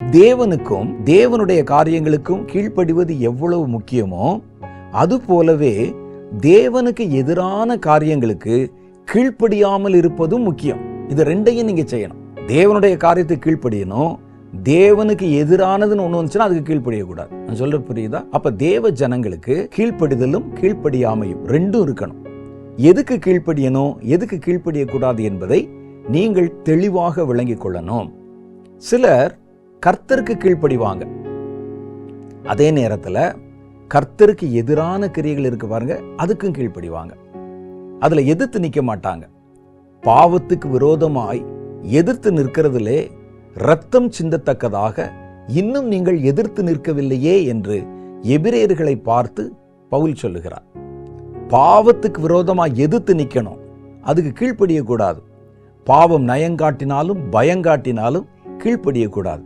தேவனுக்கும் தேவனுடைய காரியங்களுக்கும் கீழ்ப்படிவது எவ்வளவு முக்கியமோ அது போலவே தேவனுக்கு எதிரான காரியங்களுக்கு கீழ்ப்படியாமல் இருப்பதும் முக்கியம். இது ரெண்டையும் நீங்க செய்யணும். தேவனுடைய காரியத்துக்கு கீழ்ப்படியணும், தேவனுக்கு எதிரானதுன்னு ஒண்ணு வந்துச்சுன்னா அதுக்கு கீழ்ப்படியக்கூடாது. நான் சொல்ற புரியுதா? அப்ப தேவ ஜனங்களுக்கு கீழ்ப்படிதலும் கீழ்ப்படியாமையும் ரெண்டும் இருக்கணும். எதுக்கு கீழ்ப்படியணும், எதுக்கு கீழ்ப்படியக்கூடாது என்பதை நீங்கள் தெளிவாக விளங்கிக் கொள்ளணும். சிலர் கர்த்தருக்கு கீழ்ப்படிவாங்க, அதே நேரத்தில் கர்த்தருக்கு எதிரான கிரியைகள் இருக்கு பாருங்க, அதுக்கும் கீழ்ப்படிவாங்க. அதுல எதிர்த்து நிற்க மாட்டாங்க. பாவத்துக்கு விரோதமாய் எதிர்த்து நிற்கிறதிலே இரத்தம் சிந்தத்தக்கதாக இன்னும் நீங்கள் எதிர்த்து நிற்கவில்லையே என்று எபிரேயர்களை பார்த்து பவுல் சொல்லுகிறார். பாவத்துக்கு விரோதமாய் எதிர்த்து நிற்கணும், அதுக்கு கீழ்ப்படியக்கூடாது. பாவம் நயங்காட்டினாலும் பயங்காட்டினாலும் கீழ்ப்படியக்கூடாது.